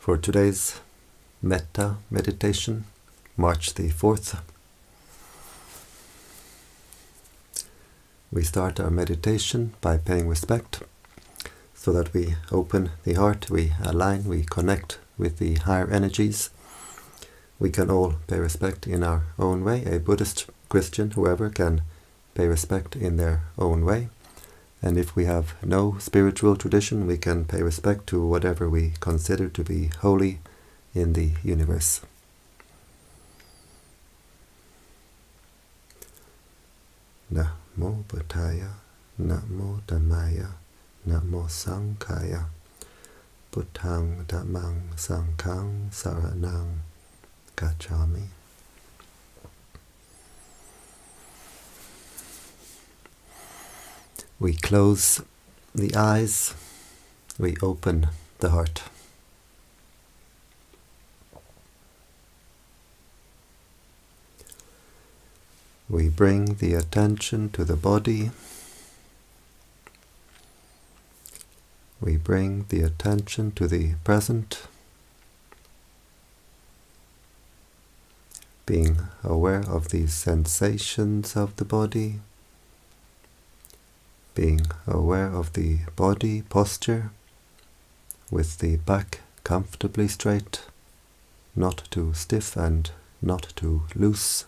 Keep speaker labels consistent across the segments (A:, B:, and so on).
A: for today's Metta meditation, March the 4th. We start our meditation by paying respect so that we open the heart, we align, we connect with the higher energies. We can all pay respect in our own way. A Buddhist, Christian, whoever can pay respect in their own way. And if we have no spiritual tradition, we can pay respect to whatever we consider to be holy in the universe. Namo Buddhaya, Namo Dhammaya, Namo Sanghaya, Buddhang Dhammang Sanghang Saranang Gacchami. We close the eyes, we open the heart. We bring the attention to the body. We bring the attention to the present, being aware of the sensations of the body, being aware of the body posture with the back comfortably straight, not too stiff and not too loose.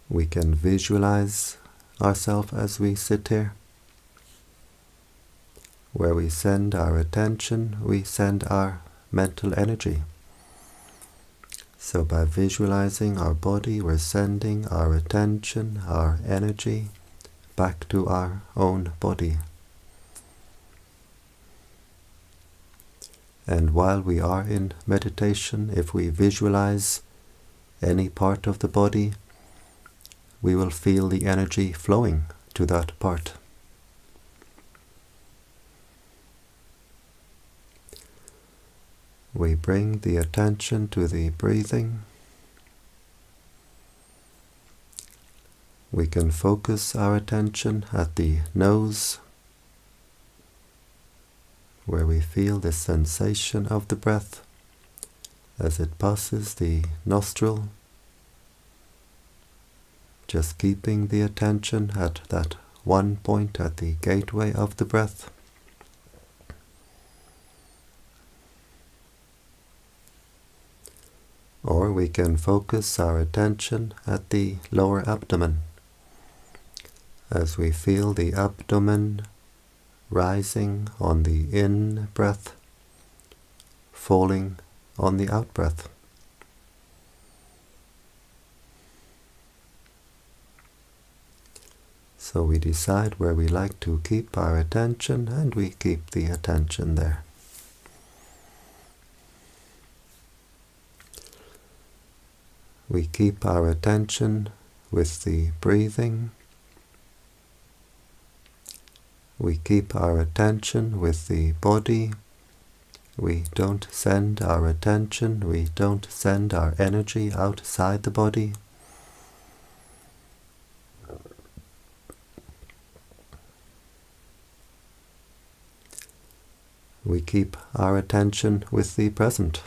A: We can visualize ourselves as we sit here. Where we send our attention, we send our mental energy. So by visualizing our body, we're sending our attention, our energy back to our own body. And while we are in meditation, if we visualize any part of the body, we will feel the energy flowing to that part. We bring the attention to the breathing. We can focus our attention at the nose, where we feel the sensation of the breath as it passes the nostril, just keeping the attention at that one point at the gateway of the breath. Or we can focus our attention at the lower abdomen, as we feel the abdomen rising on the in-breath, falling on the out-breath. So we decide where we like to keep our attention, and we keep the attention there. We keep our attention with the breathing. We keep our attention with the body. We don't send our attention, we don't send our energy outside the body. We keep our attention with the present.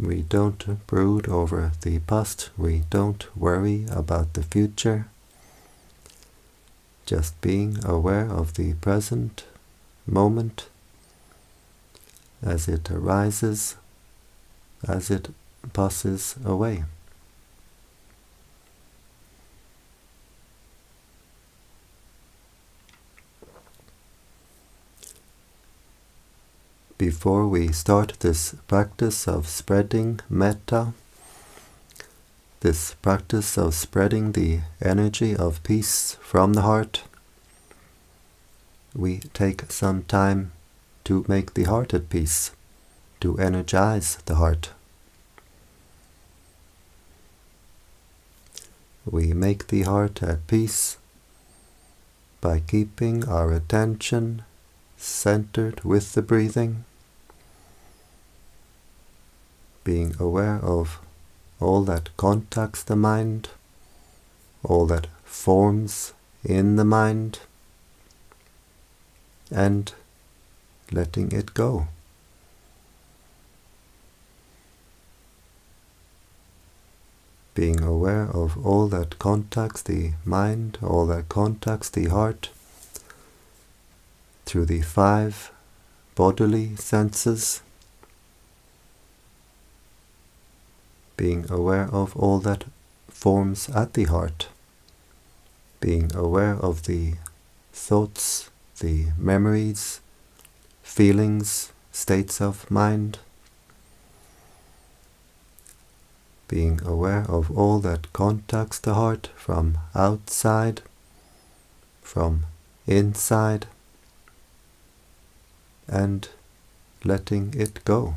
A: We don't brood over the past, we don't worry about the future. Just being aware of the present moment as it arises, as it passes away. Before we start this practice of spreading metta, this practice of spreading the energy of peace from the heart, we take some time to make the heart at peace, to energize the heart. We make the heart at peace by keeping our attention centered with the breathing, being aware of all that contacts the mind, all that forms in the mind, and letting it go. Being aware of all that contacts the mind, all that contacts the heart, through the 5 bodily senses. Being aware of all that forms at the heart. Being aware of the thoughts, the memories, feelings, states of mind. Being aware of all that contacts the heart from outside, from inside, and letting it go.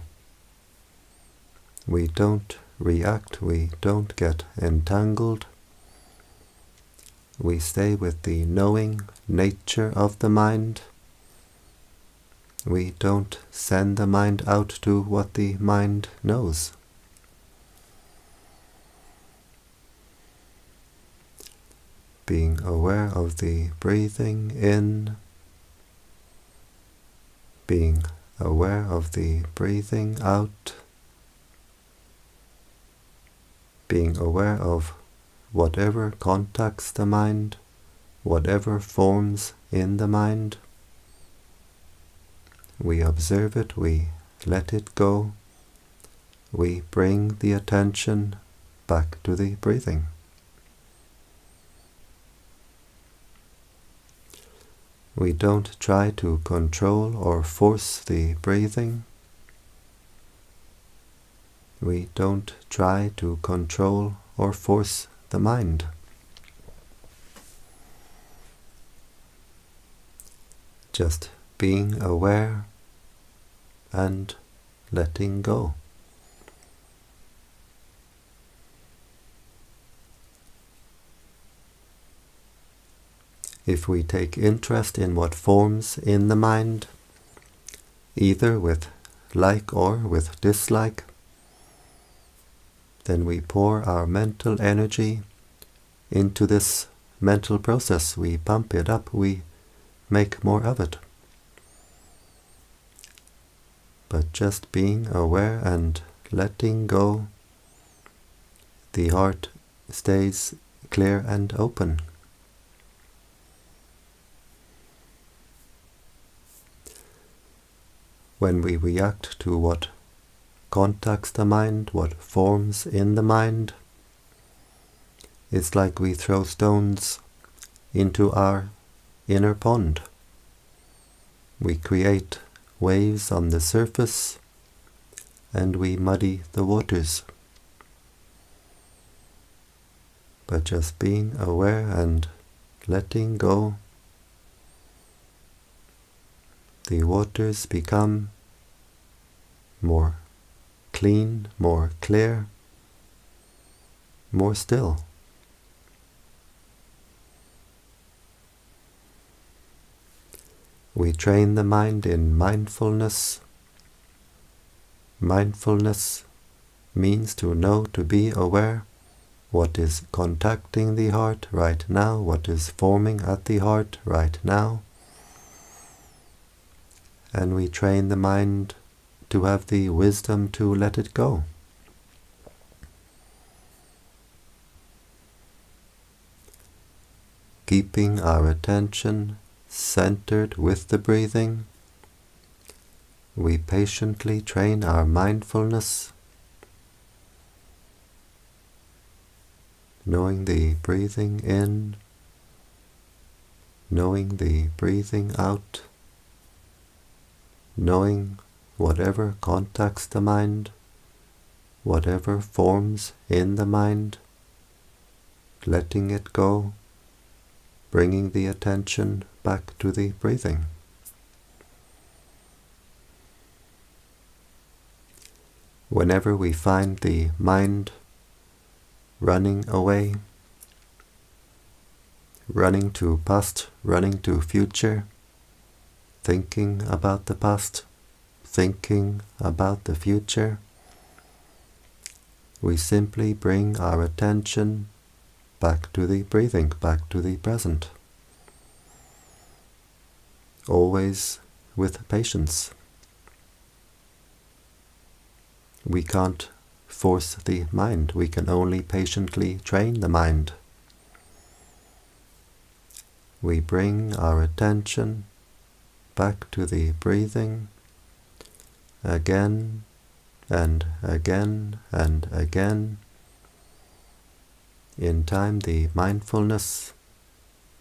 A: We don't react, we don't get entangled. We stay with the knowing nature of the mind. We don't send the mind out to what the mind knows. Being aware of the breathing in, being aware of the breathing out, being aware of whatever contacts the mind, whatever forms in the mind. We observe it, we let it go, we bring the attention back to the breathing. We don't try to control or force the breathing. We don't try to control or force the mind. Just being aware and letting go. If we take interest in what forms in the mind, either with like or with dislike, then we pour our mental energy into this mental process. We pump it up, we make more of it. But just being aware and letting go, the heart stays clear and open. When we react to what contacts the mind, what forms in the mind, it's like we throw stones into our inner pond. We create waves on the surface and we muddy the waters. But just being aware and letting go, the waters become more clean, more clear, more still. We train the mind in mindfulness. Mindfulness means to know, to be aware what is contacting the heart right now, what is forming at the heart right now. And we train the mind to have the wisdom to let it go. Keeping our attention centered with the breathing, we patiently train our mindfulness, knowing the breathing in, knowing the breathing out, knowing whatever contacts the mind, whatever forms in the mind, letting it go, bringing the attention back to the breathing. Whenever we find the mind running away, running to past, running to future, thinking about the past, thinking about the future, we simply bring our attention back to the breathing, back to the present. Always with patience. We can't force the mind, we can only patiently train the mind. We bring our attention back to the breathing again and again and again. In time, the mindfulness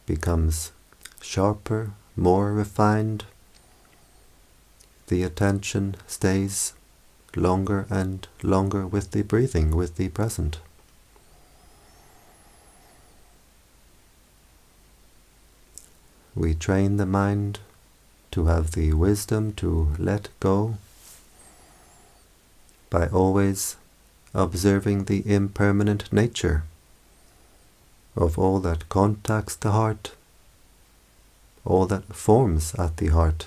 A: becomes sharper, more refined. The attention stays longer and longer with the breathing, with the present. We train the mind to have the wisdom to let go by always observing the impermanent nature of all that contacts the heart, all that forms at the heart.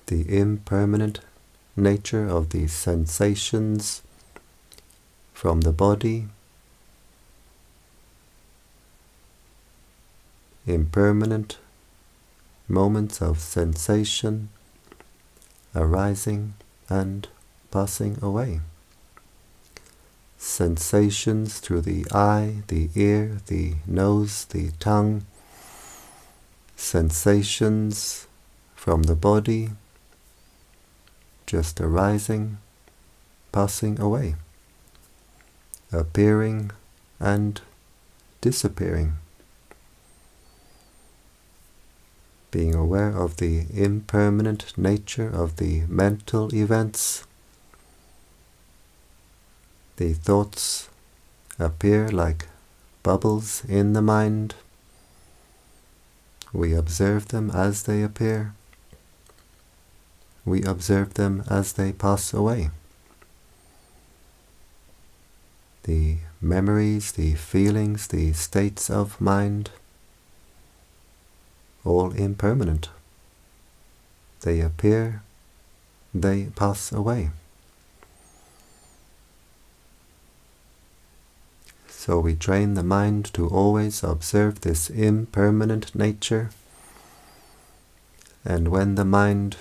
A: The impermanent nature of the sensations from the body, impermanent moments of sensation arising and passing away. Sensations through the eye, the ear, the nose, the tongue. Sensations from the body, just arising, passing away, appearing and disappearing. Being aware of the impermanent nature of the mental events. The thoughts appear like bubbles in the mind. We observe them as they appear. We observe them as they pass away. The memories, the feelings, the states of mind, all impermanent. They appear, they pass away. So we train the mind to always observe this impermanent nature. And when the mind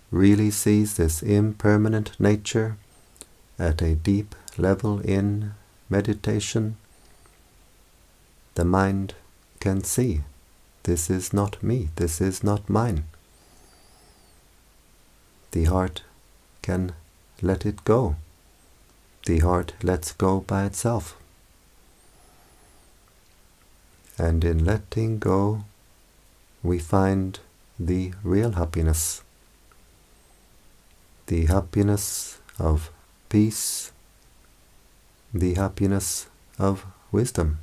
A: really sees this impermanent nature at a deep level in meditation, the mind can see, this is not me, this is not mine. The heart can let it go. The heart lets go by itself. And in letting go, we find the real happiness. The happiness of peace, the happiness of wisdom.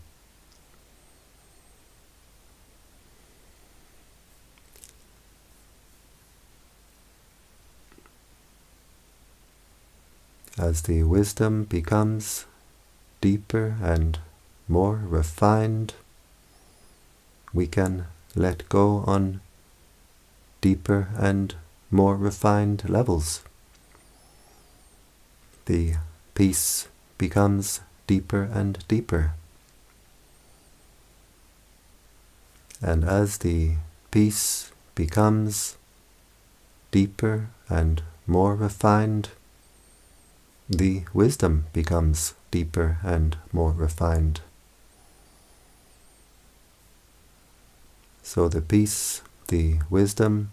A: As the wisdom becomes deeper and more refined, we can let go on deeper and more refined levels. The peace becomes deeper and deeper. And as the peace becomes deeper and more refined, the wisdom becomes deeper and more refined. So the peace, the wisdom,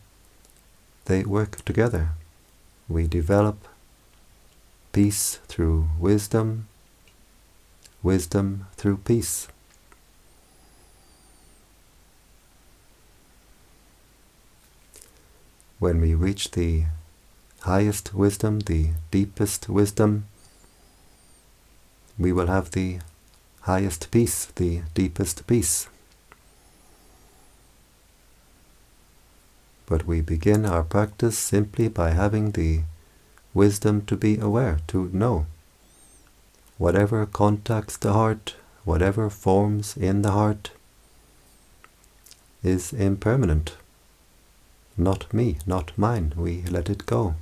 A: they work together. We develop peace through wisdom, wisdom through peace. When we reach the highest wisdom, the deepest wisdom, we will have the highest peace, the deepest peace. But we begin our practice simply by having the wisdom to be aware, to know. Whatever contacts the heart, whatever forms in the heart, is impermanent. Not me, not mine. We let it go.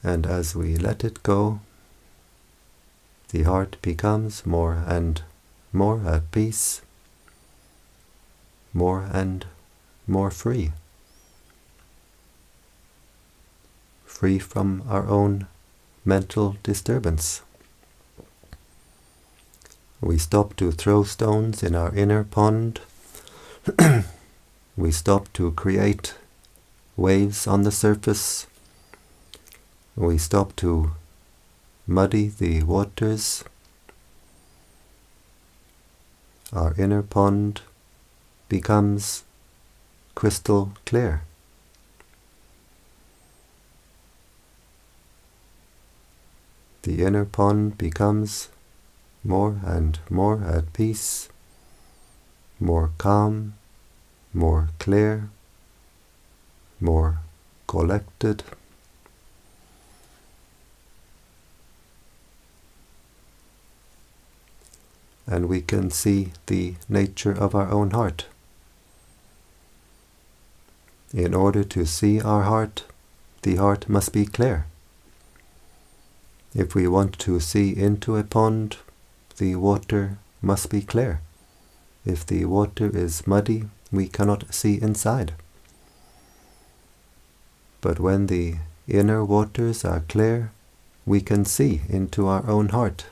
A: And as we let it go, the heart becomes more and more at peace, more and more free. Free from our own mental disturbance. We stop to throw stones in our inner pond. We stop to create waves on the surface. We stop to muddy the waters. Our inner pond becomes crystal clear. The inner pond becomes more and more at peace, more calm, more clear, more collected. And we can see the nature of our own heart. In order to see our heart, the heart must be clear. If we want to see into a pond, the water must be clear. If the water is muddy, we cannot see inside. But when the inner waters are clear, we can see into our own heart.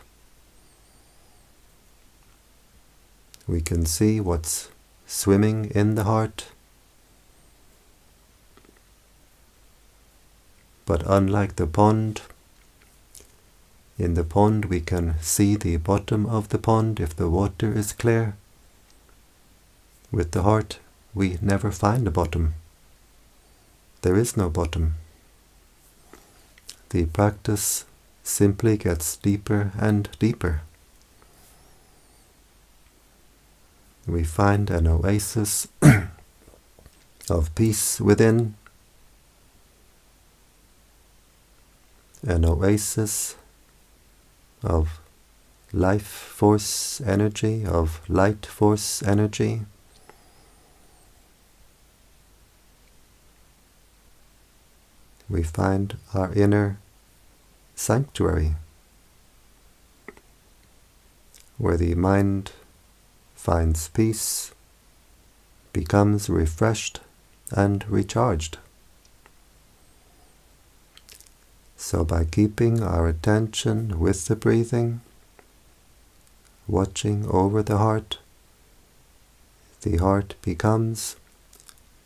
A: We can see what's swimming in the heart. But unlike the pond, in the pond we can see the bottom of the pond if the water is clear. With the heart we never find a bottom. There is no bottom. The practice simply gets deeper and deeper. We find an oasis of peace within, an oasis of life force energy, of light force energy. We find our inner sanctuary, where the mind finds peace, becomes refreshed and recharged. So by keeping our attention with the breathing, watching over the heart becomes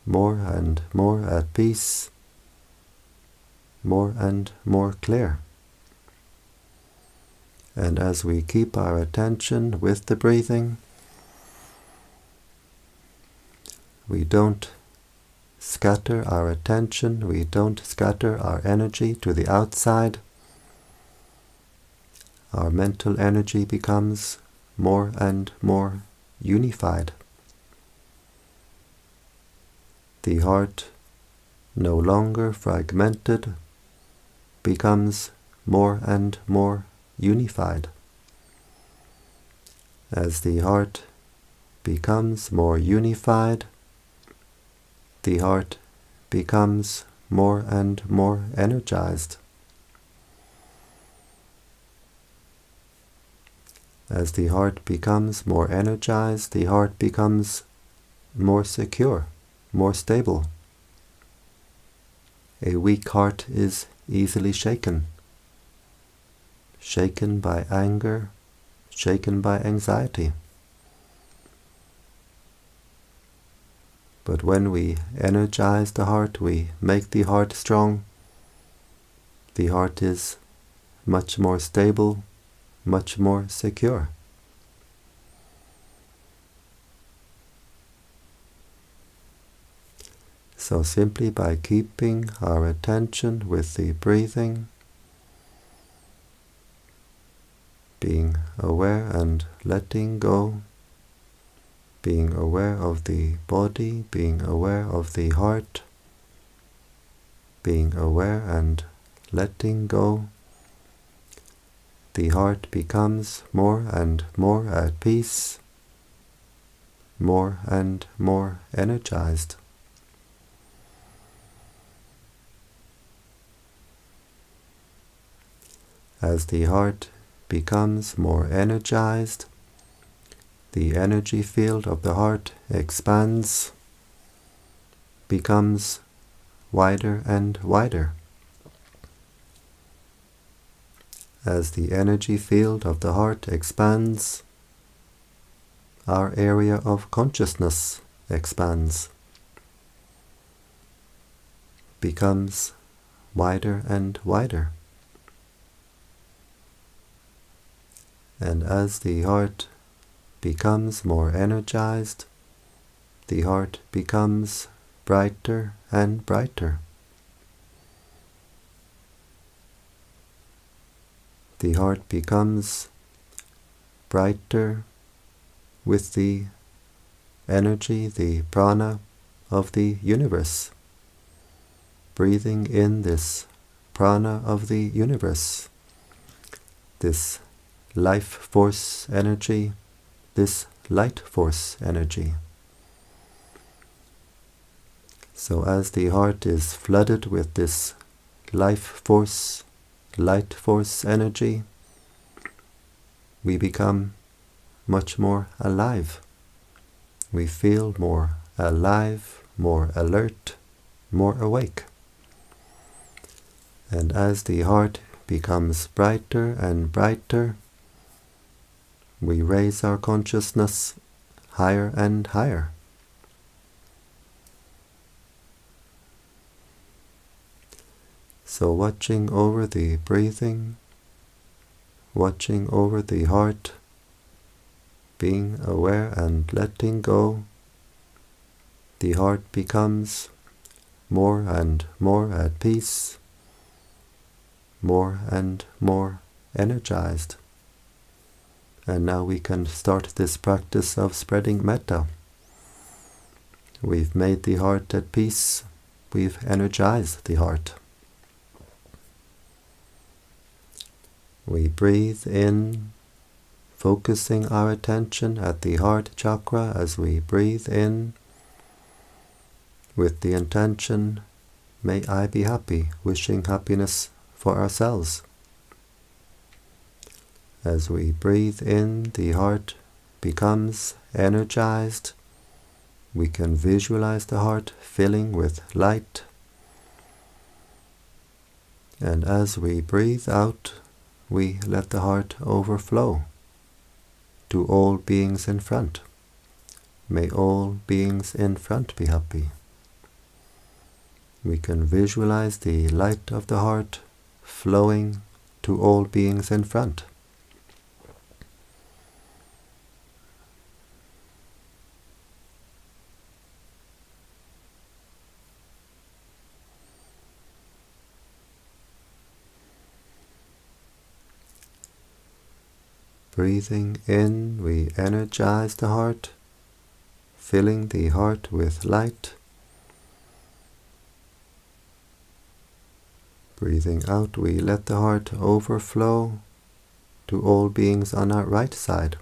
A: more and more at peace, more and more clear. And as we keep our attention with the breathing, we don't scatter our attention, we don't scatter our energy to the outside. Our mental energy becomes more and more unified. The heart, no longer fragmented, becomes more and more unified. As the heart becomes more unified, the heart becomes more and more energized. As the heart becomes more energized, the heart becomes more secure, more stable. A weak heart is easily shaken. Shaken by anger, shaken by anxiety. But when we energize the heart, we make the heart strong, the heart is much more stable, much more secure. So simply by keeping our attention with the breathing, being aware and letting go, being aware of the body, being aware of the heart, being aware and letting go, the heart becomes more and more at peace, more and more energized. As the heart becomes more energized, the energy field of the heart expands, becomes wider and wider. As the energy field of the heart expands, our area of consciousness expands, becomes wider and wider. And as the heart becomes more energized, the heart becomes brighter and brighter. The heart becomes brighter with the energy, the prana of the universe, breathing in this prana of the universe, this life force energy, this light force energy. So as the heart is flooded with this life force, light force energy, we become much more alive. We feel more alive, more alert, more awake. And as the heart becomes brighter and brighter, we raise our consciousness higher and higher. So watching over the breathing, watching over the heart, being aware and letting go, the heart becomes more and more at peace, more and more energized. And now we can start this practice of spreading metta. We've made the heart at peace, we've energized the heart. We breathe in, focusing our attention at the heart chakra as we breathe in, with the intention, may I be happy, wishing happiness for ourselves. As we breathe in, the heart becomes energized. We can visualize the heart filling with light. And as we breathe out, we let the heart overflow to all beings in front. May all beings in front be happy. We can visualize the light of the heart flowing to all beings in front. Breathing in, we energize the heart, filling the heart with light. Breathing out, we let the heart overflow to all beings on our right side.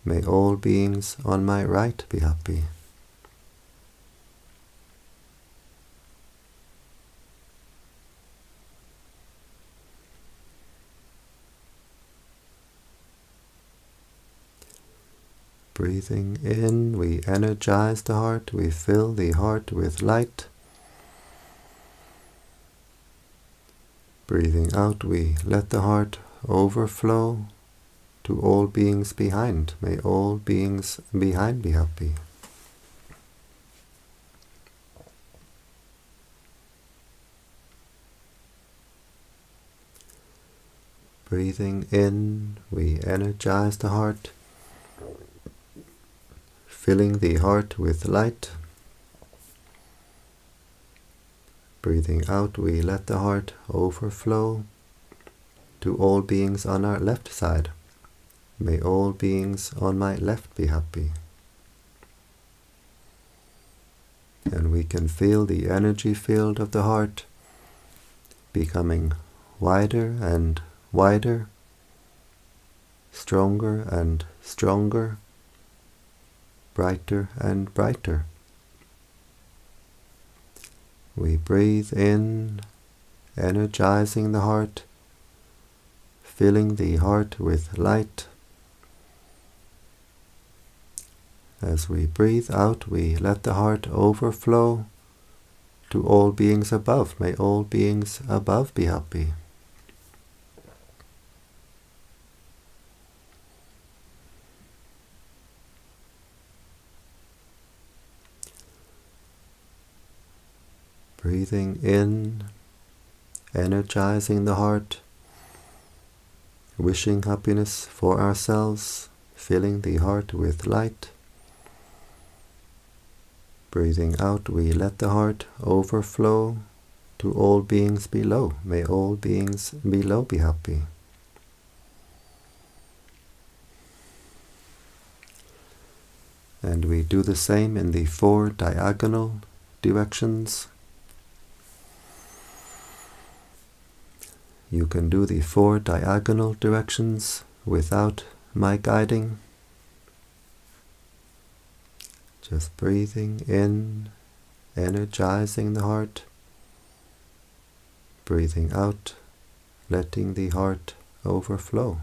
A: May all beings on my right be happy. Breathing in, we energize the heart, we fill the heart with light. Breathing out, we let the heart overflow to all beings behind. May all beings behind be happy. Breathing in, we energize the heart, filling the heart with light. Breathing out, we let the heart overflow to all beings on our left side. May all beings on my left be happy. And we can feel the energy field of the heart becoming wider and wider, stronger and stronger, brighter and brighter. We breathe in, energizing the heart, filling the heart with light. As we breathe out, we let the heart overflow to all beings above. May all beings above be happy. Breathing in, energizing the heart, wishing happiness for ourselves, filling the heart with light. Breathing out, we let the heart overflow to all beings below. May all beings below be happy. And we do the same in the 4 diagonal directions. You can do the 4 diagonal directions without my guiding. Just breathing in, energizing the heart. Breathing out, letting the heart overflow.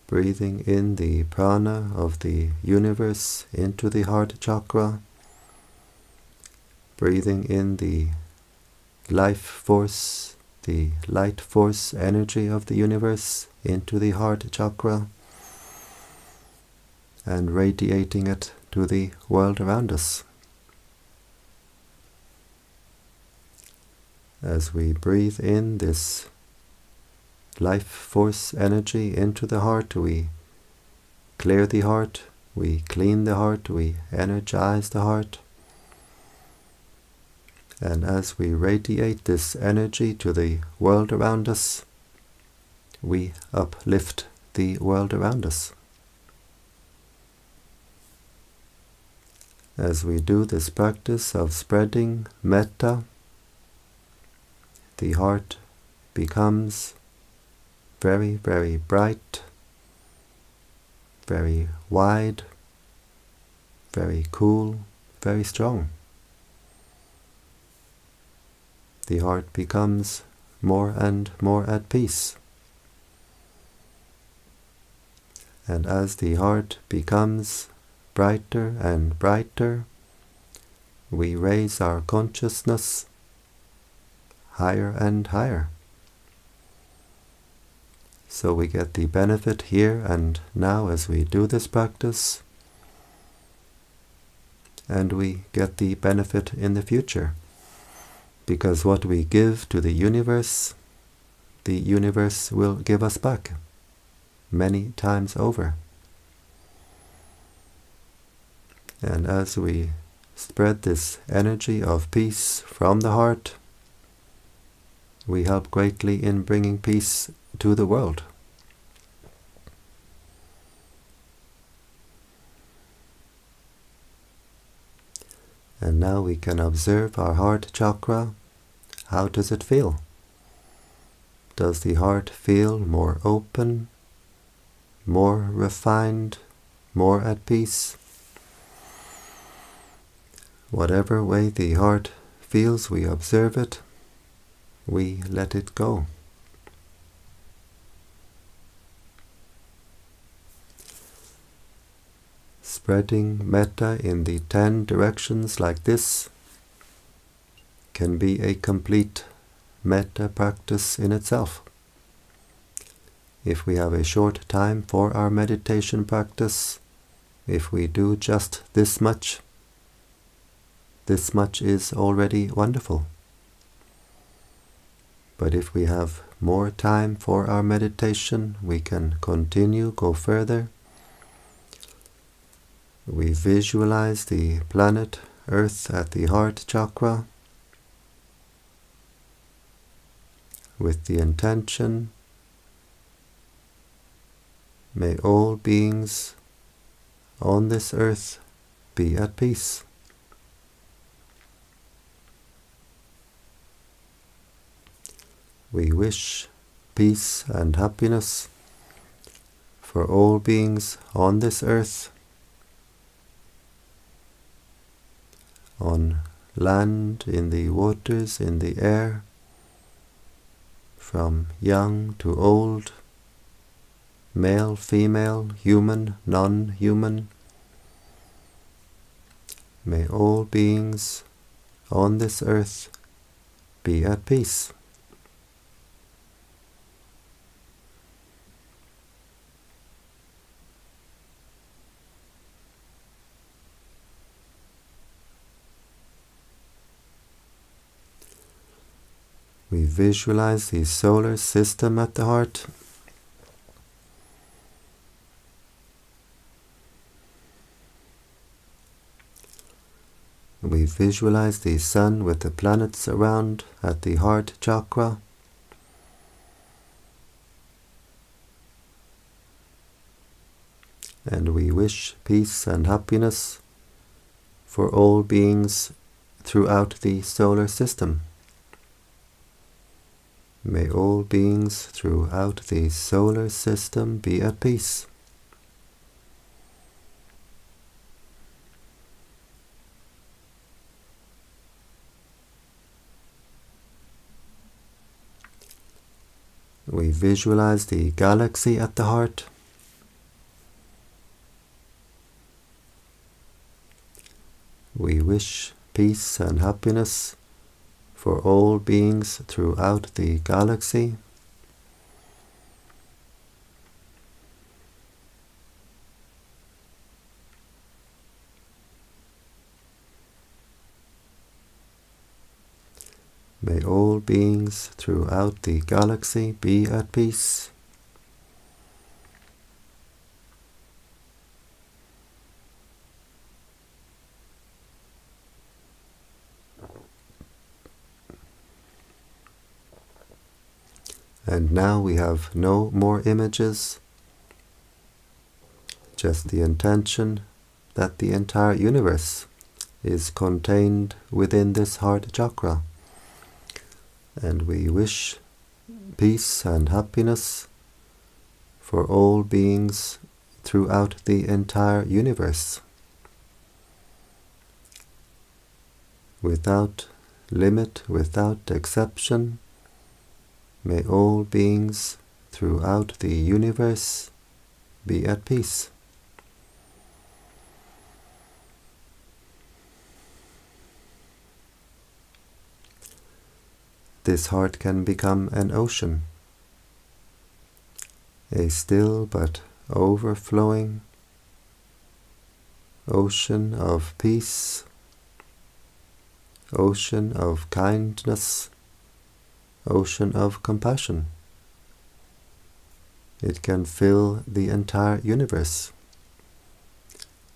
A: Breathing in the prana of the universe into the heart chakra. Breathing in the life force, the light force energy of the universe into the heart chakra, and radiating it to the world around us. As we breathe in this life force energy into the heart, we clear the heart, we clean the heart, we energize the heart. And as we radiate this energy to the world around us, we uplift the world around us. As we do this practice of spreading metta, the heart becomes very, very bright, very wide, very cool, very strong. The heart becomes more and more at peace. And as the heart becomes brighter and brighter, we raise our consciousness higher and higher. So we get the benefit here and now as we do this practice, and we get the benefit in the future. Because what we give to the universe will give us back many times over. And as we spread this energy of peace from the heart, we help greatly in bringing peace to the world. And now we can observe our heart chakra. How does it feel? Does the heart feel more open, more refined, more at peace? Whatever way the heart feels, we observe it, we let it go. Spreading metta in the 10 directions like this can be a complete metta practice in itself. If we have a short time for our meditation practice, if we do just this much is already wonderful. But if we have more time for our meditation, we can continue, go further. We visualize the planet Earth at the heart chakra with the intention, may all beings on this earth be at peace. We wish peace and happiness for all beings on this earth, on land, in the waters, in the air, from young to old, male, female, human, non-human. May all beings on this earth be at peace. We visualize the solar system at the heart. We visualize the sun with the planets around at the heart chakra. And we wish peace and happiness for all beings throughout the solar system. May all beings throughout the solar system be at peace. We visualize the galaxy at the heart. We wish peace and happiness for all beings throughout the galaxy. May all beings throughout the galaxy be at peace. And now we have no more images, just the intention that the entire universe is contained within this heart chakra. And we wish peace and happiness for all beings throughout the entire universe, without limit, without exception. May all beings throughout the universe be at peace. This heart can become an ocean, a still but overflowing ocean of peace, ocean of kindness, ocean of compassion. It can fill the entire universe.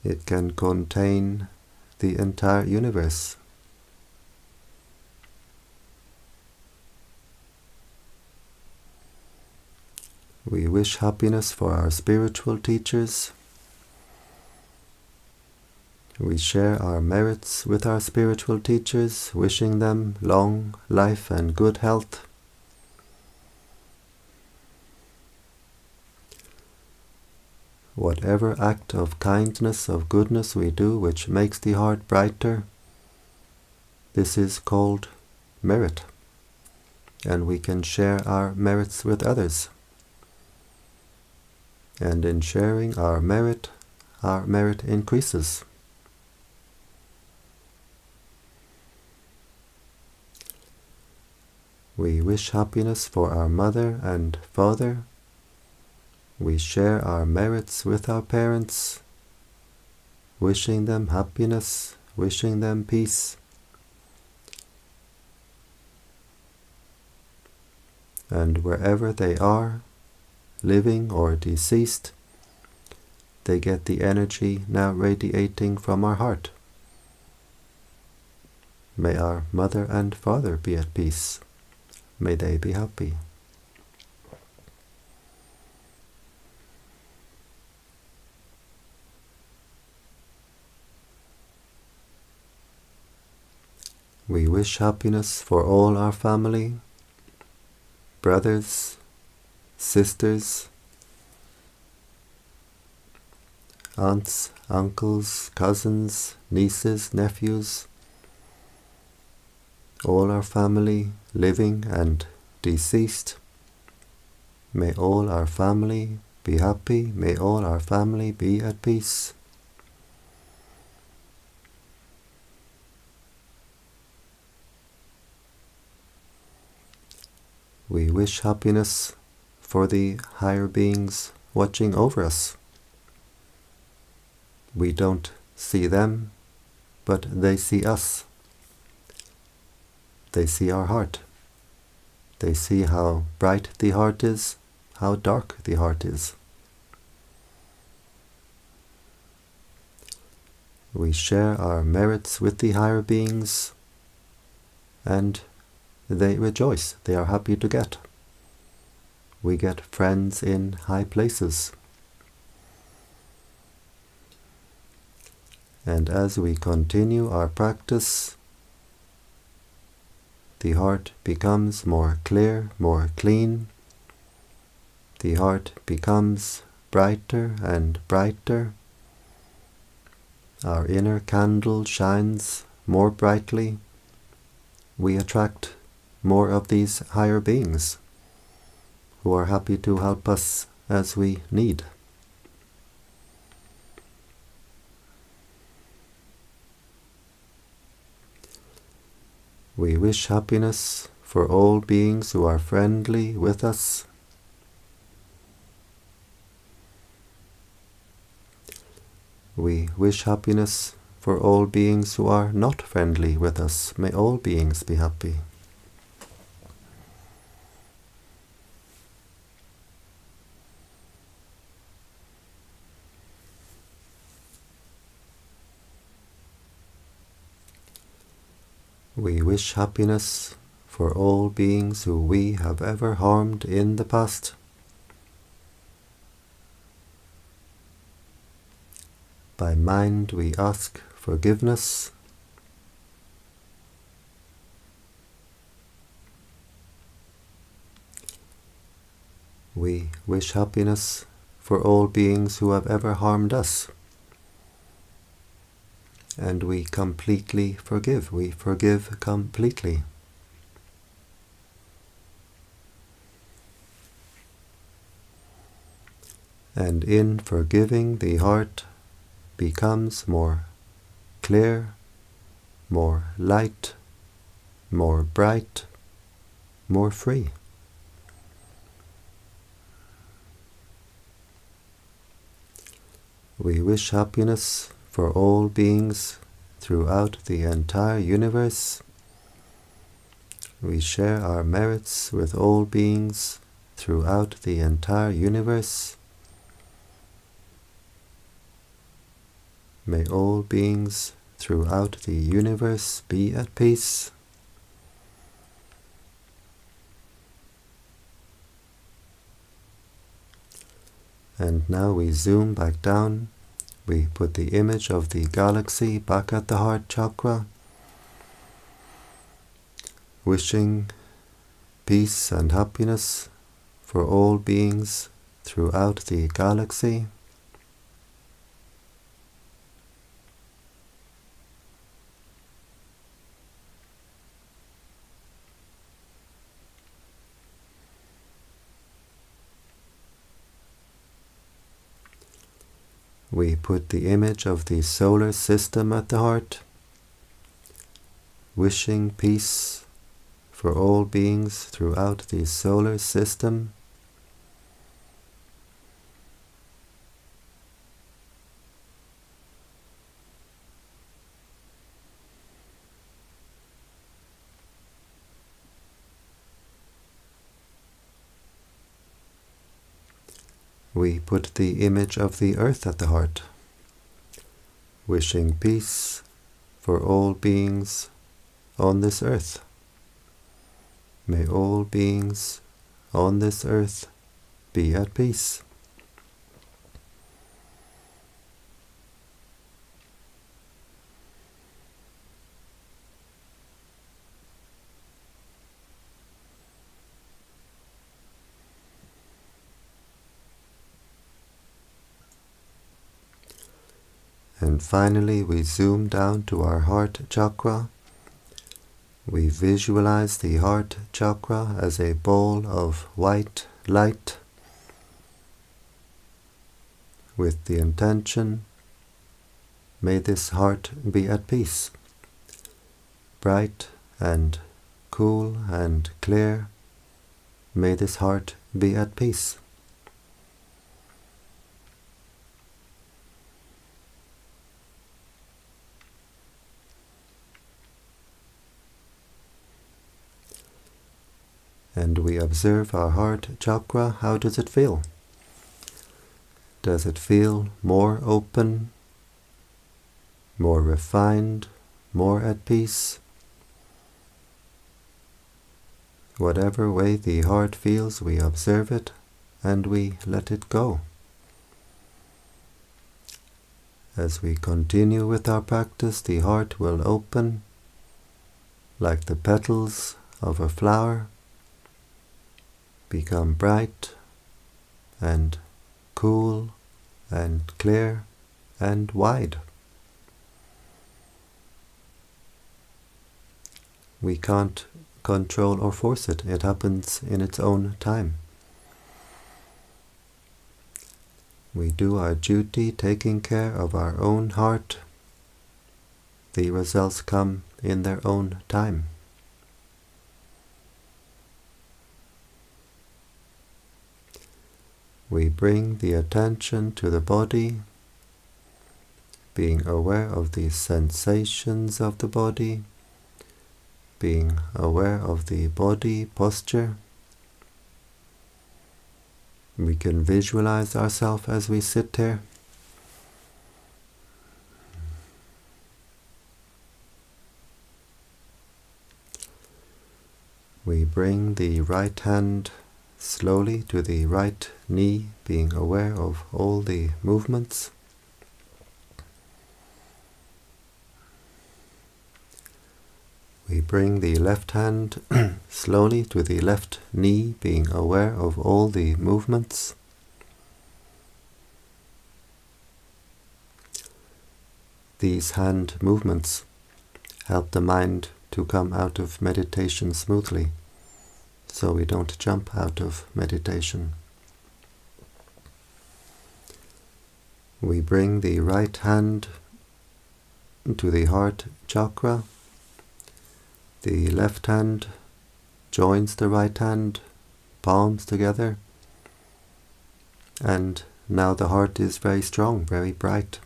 A: It can contain the entire universe. We wish happiness for our spiritual teachers. We share our merits with our spiritual teachers, wishing them long life and good health. Whatever act of kindness, of goodness we do which makes the heart brighter, this is called merit, and we can share our merits with others. And in sharing our merit increases. We wish happiness for our mother and father. We share our merits with our parents, wishing them happiness, wishing them peace. And wherever they are, living or deceased, they get the energy now radiating from our heart. May our mother and father be at peace. May they be happy. We wish happiness for all our family, brothers, sisters, aunts, uncles, cousins, nieces, nephews, all our family, living and deceased. May all our family be happy. May all our family be at peace. We wish happiness for the higher beings watching over us. We don't see them, but they see us. They see our heart. They see how bright the heart is, how dark the heart is. We share our merits with the higher beings, and they rejoice. They are happy to get. We get friends in high places. And as we continue our practice, the heart becomes more clear, more clean. The heart becomes brighter and brighter. Our inner candle shines more brightly. We attract more of these higher beings who are happy to help us as we need. We wish happiness for all beings who are friendly with us. We wish happiness for all beings who are not friendly with us. May all beings be happy. We wish happiness for all beings who we have ever harmed in the past. By mind we ask forgiveness. We wish happiness for all beings who have ever harmed us. And we completely forgive. We forgive completely. And in forgiving, the heart becomes more clear, more light, more bright, more free. We wish happiness for all beings throughout the entire universe. We share our merits with all beings throughout the entire universe. May all beings throughout the universe be at peace. And now we zoom back down. We put the image of the galaxy back at the heart chakra, wishing peace and happiness for all beings throughout the galaxy. We put the image of the solar system at the heart, wishing peace for all beings throughout the solar system. We put the image of the earth at the heart, wishing peace for all beings on this earth. May all beings on this earth be at peace. And finally, we zoom down to our heart chakra. We visualize the heart chakra as a ball of white light, with the intention, may this heart be at peace, bright and cool and clear. May this heart be at peace. And we observe our heart chakra. How does it feel? Does it feel more open, more refined, more at peace? Whatever way the heart feels, we observe it and we let it go. As we continue with our practice, the heart will open like the petals of a flower, become bright and cool and clear and wide. We can't control or force it. It happens in its own time. We do our duty taking care of our own heart. The results come in their own time. We bring the attention to the body, being aware of the sensations of the body, being aware of the body posture. We can visualize ourselves as we sit here. We bring the right hand slowly to the right knee, being aware of all the movements. We bring the left hand slowly to the left knee, being aware of all the movements. These hand movements help the mind to come out of meditation smoothly, so we don't jump out of meditation. We bring the right hand to the heart chakra. The left hand joins the right hand, palms together, and now the heart is very strong, very bright.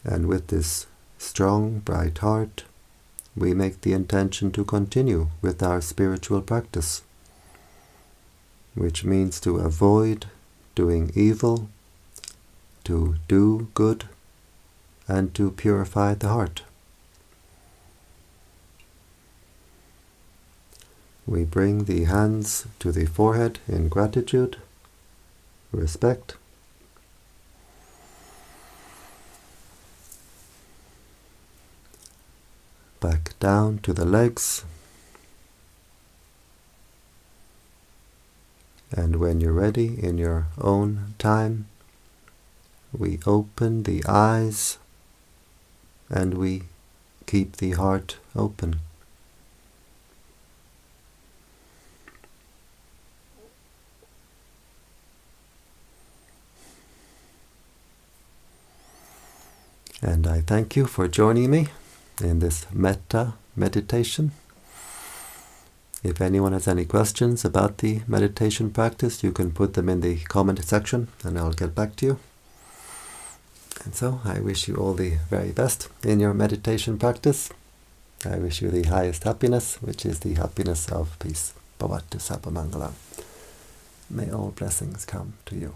A: And with this strong, bright heart, we make the intention to continue with our spiritual practice, which means to avoid doing evil, to do good, and to purify the heart. We bring the hands to the forehead in gratitude, respect. Back down to the legs. And when you're ready, in your own time, we open the eyes and we keep the heart open. And I thank you for joining me in this Metta meditation. If anyone has any questions about the meditation practice, you can put them in the comment section and I'll get back to you. And so I wish you all the very best in your meditation practice. I wish you the highest happiness, which is the happiness of peace. Bhavatu Sabbamangalam. May all blessings come to you.